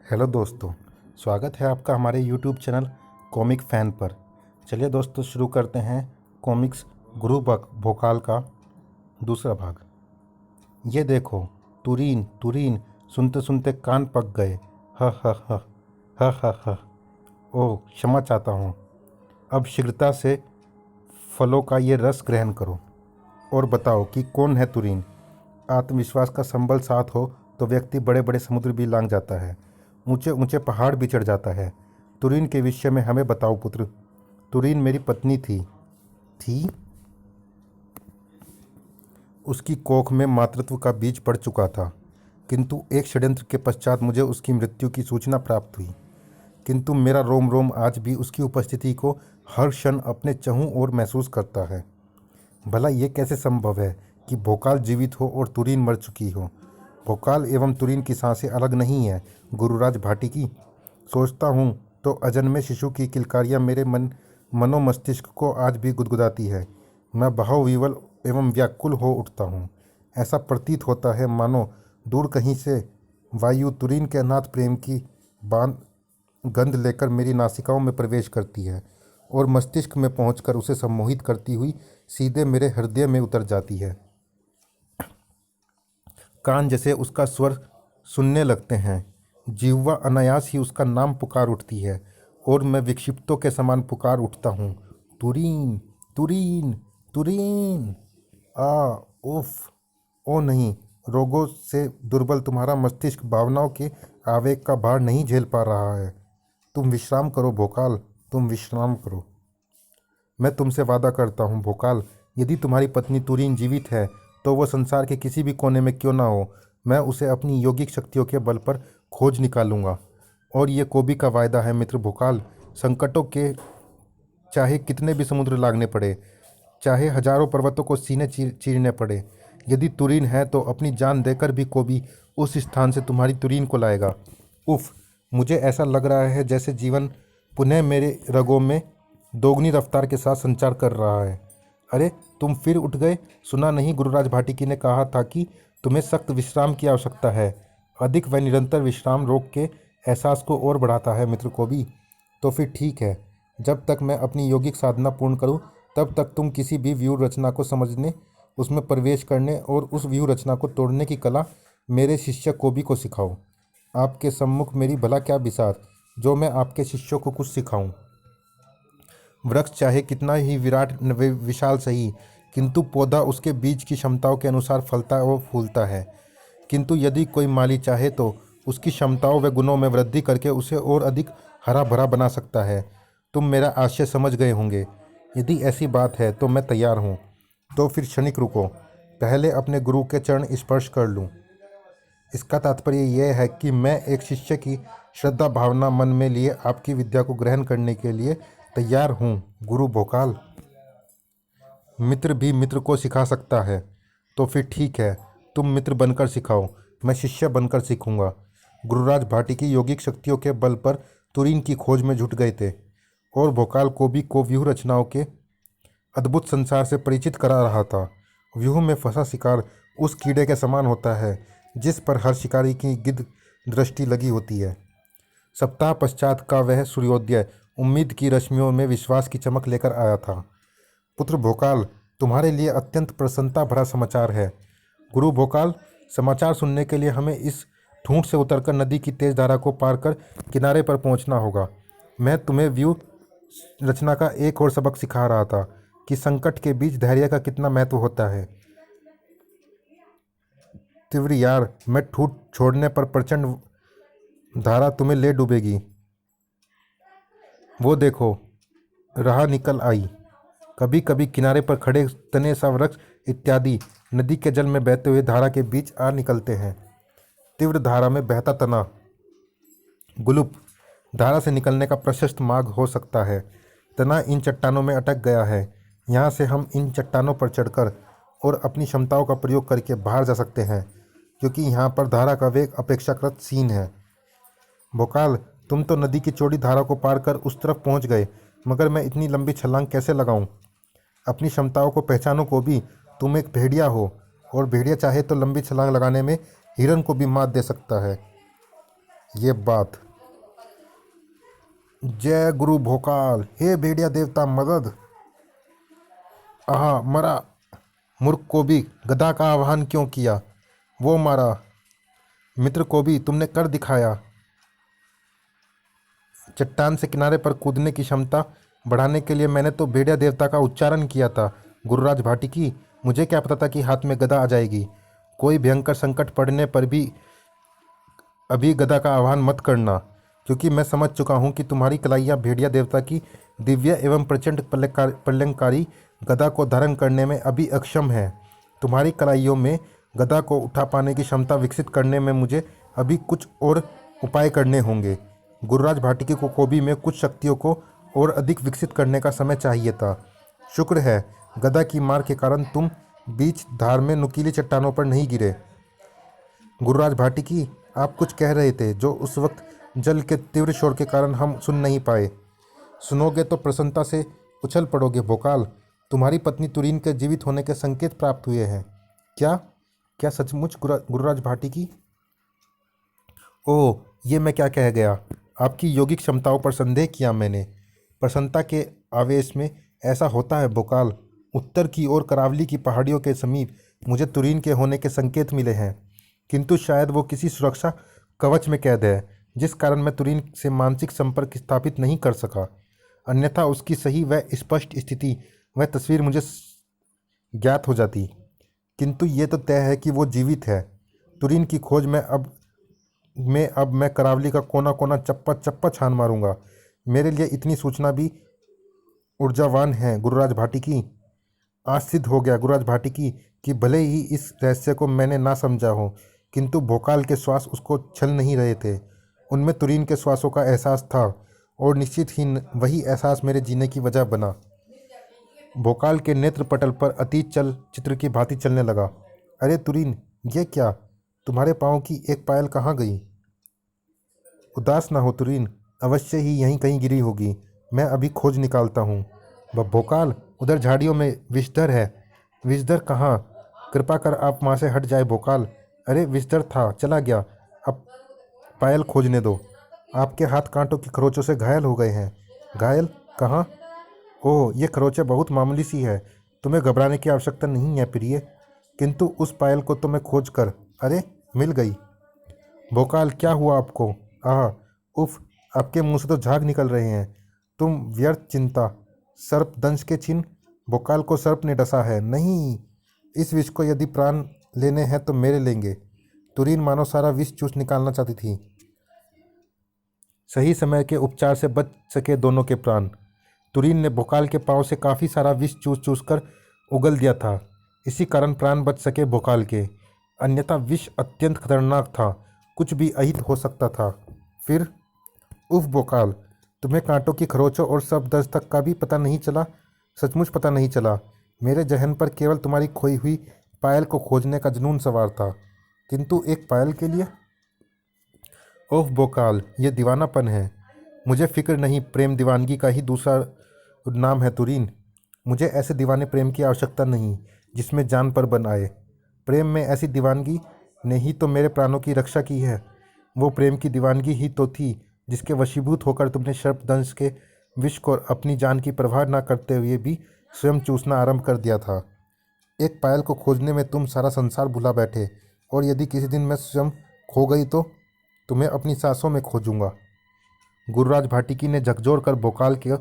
Hello दोस्तों, स्वागत है आपका हमारे यूट्यूब चैनल कॉमिक फ़ैन पर। चलिए दोस्तों, शुरू करते हैं कॉमिक्स गुरु भोकाल का दूसरा भाग। ये देखो, तुरीन तुरीन, सुनते सुनते कान पक गए। ह ह ह ह ह ह। ओह, क्षमा चाहता हूँ। अब शीघ्रता से फलों का ये रस ग्रहण करो और बताओ कि कौन है तुरीन। आत्मविश्वास का संबल साथ हो तो व्यक्ति बड़े बड़े समुद्र भी लांघ जाता है, ऊंचे ऊंचे पहाड़ भी चढ़ जाता है। तुरीन के विषय में हमें बताओ पुत्र। तुरीन मेरी पत्नी थी। उसकी कोख में मातृत्व का बीज पड़ चुका था, किंतु एक षड्यंत्र के पश्चात मुझे उसकी मृत्यु की सूचना प्राप्त हुई। किंतु मेरा रोम रोम आज भी उसकी उपस्थिति को हर क्षण अपने चहु ओर महसूस करता है। भला ये कैसे संभव है कि भोकाल जीवित हो और तुरीन मर चुकी हो। भोकाल एवं तुरीन की सांसें अलग नहीं है गुरुराज भाटी की। सोचता हूँ तो अजन्मे शिशु की किलकारियाँ मेरे मनोमस्तिष्क को आज भी गुदगुदाती है। मैं भावविवल एवं व्याकुल हो उठता हूँ। ऐसा प्रतीत होता है मानो दूर कहीं से वायु तुरीन के अनाथ प्रेम की बांध गंध लेकर मेरी नासिकाओं में प्रवेश करती है और मस्तिष्क में पहुंचकर उसे सम्मोहित करती हुई सीधे मेरे हृदय में उतर जाती है। कान जैसे उसका स्वर सुनने लगते हैं, जिह्वा अनायास ही उसका नाम पुकार उठती है और मैं विक्षिप्तों के समान पुकार उठता हूँ, तुरीन तुरीन तुरीन। आ उफ। ओ नहीं, रोगों से दुर्बल तुम्हारा मस्तिष्क भावनाओं के आवेग का भार नहीं झेल पा रहा है। तुम विश्राम करो भोकाल, तुम विश्राम करो। मैं तुमसे वादा करता हूँ भोकाल, यदि तुम्हारी पत्नी तुरीन जीवित है तो वह संसार के किसी भी कोने में क्यों ना हो, मैं उसे अपनी यौगिक शक्तियों के बल पर खोज निकालूंगा। और ये कोबी का वायदा है मित्र भोकाल। संकटों के चाहे कितने भी समुद्र लागने पड़े, चाहे हजारों पर्वतों को सीने चीरने पड़े, यदि तुरीन है तो अपनी जान देकर भी कोबी उस स्थान से तुम्हारी तुरीन को लाएगा। उफ, मुझे ऐसा लग रहा है जैसे जीवन पुनः मेरे रगों में दोगुनी रफ्तार के साथ संचार कर रहा है। अरे, तुम फिर उठ गए। सुना नहीं गुरुराज भाटिकी ने कहा था कि तुम्हें सख्त विश्राम की आवश्यकता है। अधिक व निरंतर विश्राम रोग के एहसास को और बढ़ाता है मित्र को भी। तो फिर ठीक है, जब तक मैं अपनी यौगिक साधना पूर्ण करूं तब तक तुम किसी भी व्यूह रचना को समझने, उसमें प्रवेश करने और उस व्यूह रचना को तोड़ने की कला मेरे शिष्य कोबी को सिखाओ। आपके सम्मुख मेरी भला क्या बिसात जो मैं आपके शिष्यों को कुछ सिखाऊं। वृक्ष चाहे कितना ही विराट विशाल सही, किंतु पौधा उसके बीज की क्षमताओं के अनुसार फलता और फूलता है। किंतु यदि कोई माली चाहे तो उसकी क्षमताओं व गुणों में वृद्धि करके उसे और अधिक हरा भरा बना सकता है। तुम मेरा आशय समझ गए होंगे। यदि ऐसी बात है तो मैं तैयार हूँ। तो फिर क्षणिक रुको, पहले अपने गुरु के चरण स्पर्श कर लूँ। इसका तात्पर्य यह है कि मैं एक शिष्य की श्रद्धा भावना मन में लिए आपकी विद्या को ग्रहण करने के लिए तैयार हूँ गुरु भोकाल। मित्र भी मित्र को सिखा सकता है। तो फिर ठीक है, तुम मित्र बनकर सिखाओ, मैं शिष्य बनकर सीखूंगा। गुरुराज भाटी की यौगिक शक्तियों के बल पर तुरीन की खोज में जुट गए थे और भोकाल को भी को व्यूह रचनाओं के अद्भुत संसार से परिचित करा रहा था। व्यूह में फंसा शिकार उस कीड़े के समान होता है जिस पर हर शिकारी की गिद्ध दृष्टि लगी होती है। सप्ताह पश्चात का वह सूर्योदय उम्मीद की रश्मियों में विश्वास की चमक लेकर आया था। पुत्र भोकाल, तुम्हारे लिए अत्यंत प्रसन्नता भरा समाचार है। गुरु भोकाल, समाचार सुनने के लिए हमें इस ढूंढ से उतरकर नदी की तेज धारा को पार कर किनारे पर पहुंचना होगा। मैं तुम्हें व्यू रचना का एक और सबक सिखा रहा था कि संकट के बीच धैर्य का कितना महत्व होता है। तीव्र यार, मैं ठूठ छोड़ने पर प्रचंड धारा तुम्हें ले डूबेगी। वो देखो, राह निकल आई। कभी कभी किनारे पर खड़े तने सा वृक्ष इत्यादि नदी के जल में बहते हुए धारा के बीच आ निकलते हैं। तीव्र धारा में बहता तना गुलुप धारा से निकलने का प्रशस्त मार्ग हो सकता है। तना इन चट्टानों में अटक गया है। यहाँ से हम इन चट्टानों पर चढ़कर और अपनी क्षमताओं का प्रयोग करके बाहर जा सकते हैं, क्योंकि यहाँ पर धारा का वेग अपेक्षाकृत सीन है। भोकाल, तुम तो नदी की चौड़ी धारा को पार कर उस तरफ पहुँच गए, मगर मैं इतनी लंबी छलांग कैसे लगाऊं। अपनी क्षमताओं को पहचानो को भी। तुम एक भेड़िया हो और भेड़िया चाहे तो लंबी छलांग लगाने में हिरन को भी मात दे सकता है। ये बात। जय गुरु भोकाल, हे भेड़िया देवता मदद। आहा मरा। मूर्ख को भी गधा का आह्वान क्यों किया? वो मारा। मित्र को भी तुमने कर दिखाया। चट्टान से किनारे पर कूदने की क्षमता बढ़ाने के लिए मैंने तो भेड़िया देवता का उच्चारण किया था। गुरुराज भाटिकी, मुझे क्या पता था कि हाथ में गदा आ जाएगी। कोई भयंकर संकट पड़ने पर भी अभी गदा का आह्वान मत करना, क्योंकि मैं समझ चुका हूँ कि तुम्हारी कलाइयाँ भेड़िया देवता की दिव्य एवं प्रचंड प्रलयंकारी गदा को धारण करने में अभी अक्षम है। तुम्हारी कलाइयों में गदा को उठा पाने की क्षमता विकसित करने में मुझे अभी कुछ और उपाय करने होंगे। गुरुराज भाटिकी को कोबी में कुछ शक्तियों को और अधिक विकसित करने का समय चाहिए था। शुक्र है गदा की मार के कारण तुम बीच धार में नुकीली चट्टानों पर नहीं गिरे। गुरुराज भाटिकी, आप कुछ कह रहे थे जो उस वक्त जल के तीव्र शोर के कारण हम सुन नहीं पाए। सुनोगे तो प्रसन्नता से उछल पड़ोगे भोकाल। तुम्हारी पत्नी तुरीन के जीवित होने के संकेत प्राप्त हुए हैं। क्या? क्या सचमुच गुरुराज भाटिकी? ओह, ये मैं क्या कह गया। आपकी योगिक क्षमताओं पर संदेह किया मैंने। प्रसन्नता के आवेश में ऐसा होता है भोकाल। उत्तर की ओर करावली की पहाड़ियों के समीप मुझे तुरीन के होने के संकेत मिले हैं, किंतु शायद वो किसी सुरक्षा कवच में कैद है, जिस कारण मैं तुरीन से मानसिक संपर्क स्थापित नहीं कर सका। अन्यथा उसकी सही व स्पष्ट स्थिति व तस्वीर मुझे ज्ञात हो जाती। किंतु ये तो तय है कि वो जीवित है। तुरीन की खोज में अब मैं करावली का कोना कोना चप्पा चप्पा छान मारूंगा। मेरे लिए इतनी सूचना भी ऊर्जावान है गुरुराज भाटिकी। आज सिद्ध हो गया गुरुराज भाटिकी कि भले ही इस रहस्य को मैंने ना समझा हो, किंतु भोकाल के श्वास उसको छल नहीं रहे थे। उनमें तुरीन के श्वासों का एहसास था, और निश्चित ही वही एहसास मेरे जीने की वजह बना। भोकाल के नेत्र पटल पर अतीत चल चित्र की भांति चलने लगा। अरे तुरीन, ये क्या? तुम्हारे पाँव की एक पायल कहाँ गई? उदास ना हो तुरीन, अवश्य ही यहीं कहीं गिरी होगी। मैं अभी खोज निकालता हूँ। भोकाल, उधर झाड़ियों में विषधर है। विषधर कहाँ? कृपा कर आप वहाँ से हट जाए भोकाल। अरे विषधर था, चला गया। अब पायल खोजने दो। आपके हाथ कांटों की खरोचों से घायल हो गए हैं। घायल? कहाँ? ओह, ये खरोंचें बहुत मामूली सी है। तुम्हें घबराने की आवश्यकता नहीं है प्रिय। किंतु उस पायल को तो मैं खोज कर, अरे मिल गई। भोकाल, क्या हुआ आपको? आह, उफ, आपके मुंह से तो झाग निकल रहे हैं। तुम व्यर्थ चिंता। सर्प दंश के चिन्ह। भोकाल को सर्प ने डसा है। नहीं, इस विष को यदि प्राण लेने हैं तो मेरे लेंगे। तुरीन मानो सारा विष चूस निकालना चाहती थी। सही समय के उपचार से बच सके दोनों के प्राण। तुरीन ने भोकाल के पांव से काफ़ी सारा विष चूस चूस कर उगल दिया था। इसी कारण प्राण बच सके भोकाल के, अन्यथा विष अत्यंत खतरनाक था। कुछ भी अहित हो सकता था। फिर उफ भोकाल, तुम्हें कांटों की खरोचों और सब दर्द तक का भी पता नहीं चला? सचमुच पता नहीं चला? मेरे जहन पर केवल तुम्हारी खोई हुई पायल को खोजने का जुनून सवार था, किंतु एक पायल के लिए? ओह भोकाल, ये दीवानापन है। मुझे फिक्र नहीं, प्रेम दीवानगी का ही दूसरा नाम है तुरीन। मुझे ऐसे दीवाने प्रेम की आवश्यकता नहीं जिसमें जान पर बन आए। प्रेम में ऐसी दीवानगी ने ही तो मेरे प्राणों की रक्षा की है। वो प्रेम की दीवानगी ही तो थी जिसके वशीभूत होकर तुमने सर्पदंश के विष को अपनी जान की परवाह न करते हुए भी स्वयं चूसना आरंभ कर दिया था। एक पायल को खोजने में तुम सारा संसार भुला बैठे, और यदि किसी दिन मैं स्वयं खो गई तो तुम्हें अपनी सांसों में खोजूंगा। गुरुराज भाटिकी ने झकझोर कर भोकाल के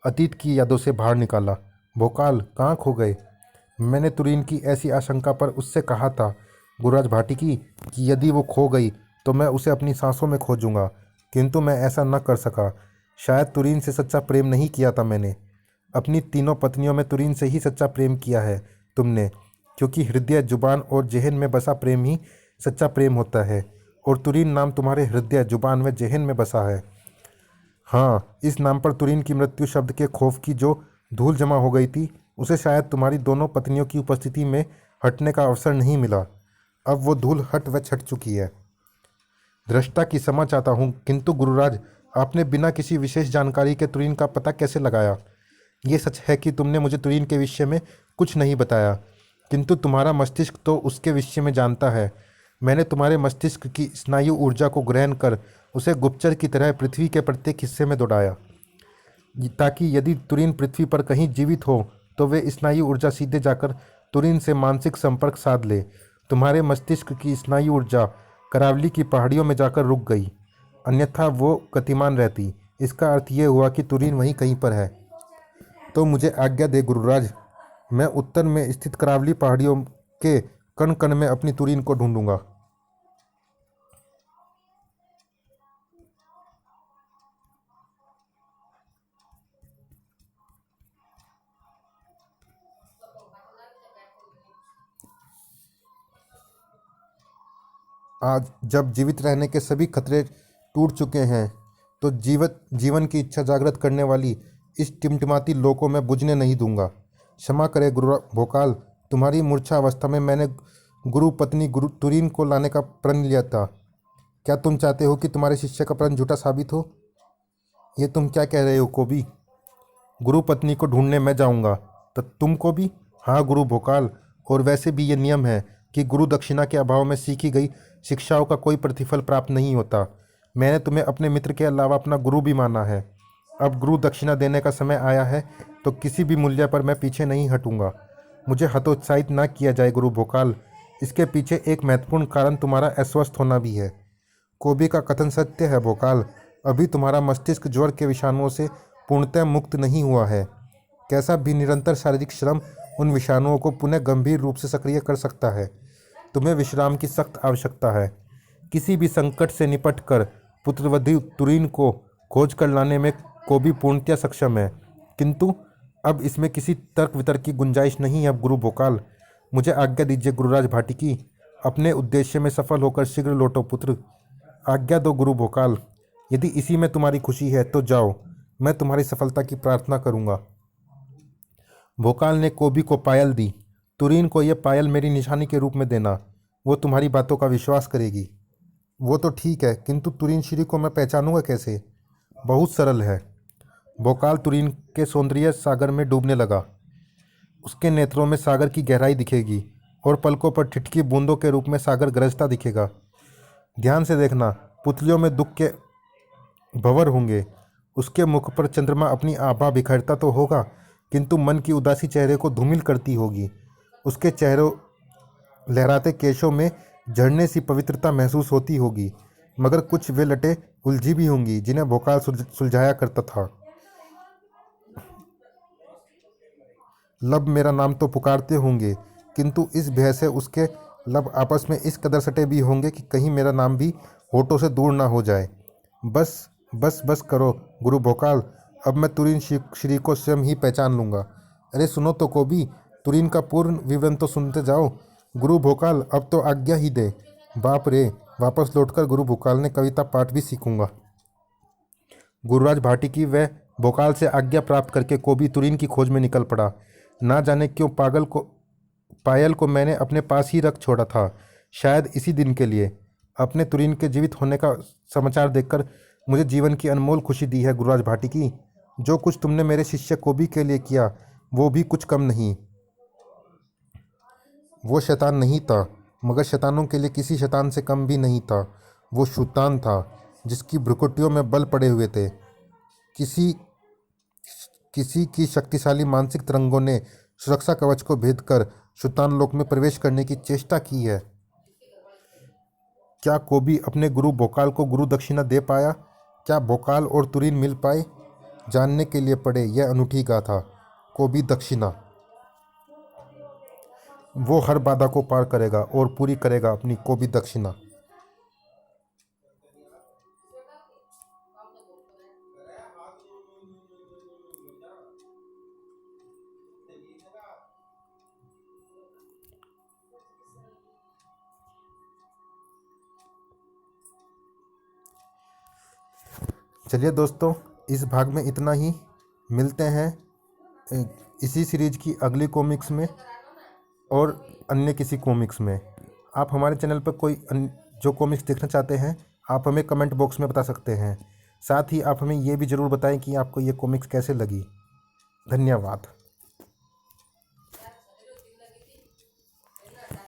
अतीत की यादों से बाहर निकाला। भोकाल, कहाँ खो गए? मैंने तुरीन की ऐसी आशंका पर उससे कहा था गुरुराज भाटिकी कि यदि वो खो गई तो मैं उसे अपनी सांसों में खोजूंगा, किंतु मैं ऐसा न कर सका। शायद तुरीन से सच्चा प्रेम नहीं किया था मैंने। अपनी तीनों पत्नियों में तुरीन से ही सच्चा प्रेम किया है तुमने, क्योंकि हृदय, जुबान और जेहन में बसा प्रेम ही सच्चा प्रेम होता है, और तुरीन नाम तुम्हारे हृदय, जुबान व जेहन में बसा है। हाँ, इस नाम पर तुरीन की मृत्यु शब्द के खौफ की जो धूल जमा हो गई थी, उसे शायद तुम्हारी दोनों पत्नियों की उपस्थिति में हटने का अवसर नहीं मिला। अब वो धूल हट व छट चुकी है। दृष्टा की क्षमा चाहता हूँ, किंतु गुरुराज, आपने बिना किसी विशेष जानकारी के तुरीन का पता कैसे लगाया? ये सच है कि तुमने मुझे तुरीन के विषय में कुछ नहीं बताया, किंतु तुम्हारा मस्तिष्क तो उसके विषय में जानता है। मैंने तुम्हारे मस्तिष्क की स्नायु ऊर्जा को ग्रहण कर उसे गुप्तचर की तरह पृथ्वी के प्रत्येक हिस्से में दौड़ाया, ताकि यदि तुरीन पृथ्वी पर कहीं जीवित हो तो वे स्नायु ऊर्जा सीधे जाकर तुरीन से मानसिक संपर्क साध ले। तुम्हारे मस्तिष्क की स्नायु ऊर्जा करावली की पहाड़ियों में जाकर रुक गई, अन्यथा वो गतिमान रहती। इसका अर्थ ये हुआ कि तुरीन वहीं कहीं पर है। तो मुझे आज्ञा दे गुरुराज, मैं उत्तर में स्थित करावली पहाड़ियों के कण कण में अपनी तुरीन को ढूंढूंगा। आज जब जीवित रहने के सभी खतरे टूट चुके हैं तो जीवन की इच्छा जागृत करने वाली इस टिमटिमाती लो को मैं बुझने नहीं दूंगा। क्षमा करे गुरु भोकाल, तुम्हारी मूर्छा अवस्था में मैंने गुरु पत्नी गुरु तुरीन को लाने का प्रण लिया था। क्या तुम चाहते हो कि तुम्हारे शिष्य का प्रण झूठा साबित हो? ये तुम क्या कह रहे हो कोबी? गुरु पत्नी को ढूंढने मैं जाऊंगा तो तुमको भी? हाँ गुरु भोकाल, और वैसे भी ये नियम है कि गुरु दक्षिणा के अभाव में सीखी गई शिक्षाओं का कोई प्रतिफल प्राप्त नहीं होता। मैंने तुम्हें अपने मित्र के अलावा अपना गुरु भी माना है। अब गुरु दक्षिणा देने का समय आया है तो किसी भी मूल्य पर मैं पीछे नहीं हटूंगा। मुझे हतोत्साहित ना किया जाए गुरु भोकाल, इसके पीछे एक महत्वपूर्ण कारण तुम्हारा अस्वस्थ होना भी है। कोबी का कथन सत्य है भोकाल, अभी तुम्हारा मस्तिष्क ज्वर के विषाणुओं से पूर्णतः मुक्त नहीं हुआ है। कैसा भी निरंतर शारीरिक श्रम उन विषाणुओं को पुनः गंभीर रूप से सक्रिय कर सकता है। तुम्हें विश्राम की सख्त आवश्यकता है। किसी भी संकट से निपट कर पुत्रवधु तुरीन को खोज कर लाने में कोबी पूर्णतः सक्षम है, किंतु अब इसमें किसी तर्क वितर्क की गुंजाइश नहीं है। अब गुरु भोकाल, मुझे आज्ञा दीजिए गुरुराज भाटिकी, अपने उद्देश्य में सफल होकर शीघ्र लौटो पुत्र। आज्ञा दो गुरु भोकाल, यदि इसी में तुम्हारी खुशी है तो जाओ, मैं तुम्हारी सफलता की प्रार्थना करूंगा। भोकाल ने कोबी को पायल दी। तुरीन को यह पायल मेरी निशानी के रूप में देना, वो तुम्हारी बातों का विश्वास करेगी। वो तो ठीक है, किंतु तुरीन श्री को मैं पहचानूंगा कैसे? बहुत सरल है। भोकाल तुरीन के सौंदर्य सागर में डूबने लगा। उसके नेत्रों में सागर की गहराई दिखेगी और पलकों पर ठिठकी बूंदों के रूप में सागर गरजता दिखेगा। ध्यान से देखना, पुतलियों में दुख के भंवर होंगे। उसके मुख पर चंद्रमा अपनी आभा बिखेरता तो होगा, किंतु मन की उदासी चेहरे को धूमिल करती होगी। उसके चेहरों लहराते केशों में झरने सी पवित्रता महसूस होती होगी, मगर कुछ वे लटें उलझी भी होंगी जिन्हें भोकाल सुलझाया करता था। लब मेरा नाम तो पुकारते होंगे, किंतु इस भय से उसके लब आपस में इस कदर सटे भी होंगे कि कहीं मेरा नाम भी होठों से दूर ना हो जाए। बस बस बस करो गुरु भोकाल, अब मैं तुरीन श्री को स्वयं ही पहचान लूँगा। अरे सुनो तो कोबी, तुरीन का पूर्ण विवरण तो सुनते जाओ। गुरु भोकाल, अब तो आज्ञा ही दे। बाप रे, वापस लौटकर गुरु भोकाल ने कविता पाठ भी सीखूंगा। गुरुराज भाटिकी व भोकाल से आज्ञा प्राप्त करके कोबी तुरीन की खोज में निकल पड़ा। ना जाने क्यों पायल को मैंने अपने पास ही रख छोड़ा था, शायद इसी दिन के लिए। अपने तुरीन के जीवित होने का समाचार देखकर मुझे जीवन की अनमोल खुशी दी है गुरुराज भाटिकी। जो कुछ तुमने मेरे शिष्य कोबी के लिए किया वो भी कुछ कम नहीं। वो शैतान नहीं था, मगर शैतानों के लिए किसी शैतान से कम भी नहीं था। वो शैतान था जिसकी भ्रुकुटियों में बल पड़े हुए थे। किसी किसी की शक्तिशाली मानसिक तरंगों ने सुरक्षा कवच को भेद कर शैतान लोक में प्रवेश करने की चेष्टा की है। क्या कोबी अपने गुरु भोकाल को गुरु दक्षिणा दे पाया? क्या भोकाल और तुरीन मिल पाए? जानने के लिए पड़े यह अनूठी गाथा। कोबी दक्षिणा। वो हर बाधा को पार करेगा और पूरी करेगा अपनी कोबी दक्षिणा। चलिए दोस्तों, इस भाग में इतना ही। मिलते हैं इसी सीरीज की अगली कॉमिक्स में और अन्य किसी कॉमिक्स में। आप हमारे चैनल पर कोई जो कॉमिक्स देखना चाहते हैं आप हमें कमेंट बॉक्स में बता सकते हैं। साथ ही आप हमें ये भी ज़रूर बताएं कि आपको ये कॉमिक्स कैसे लगी। धन्यवाद।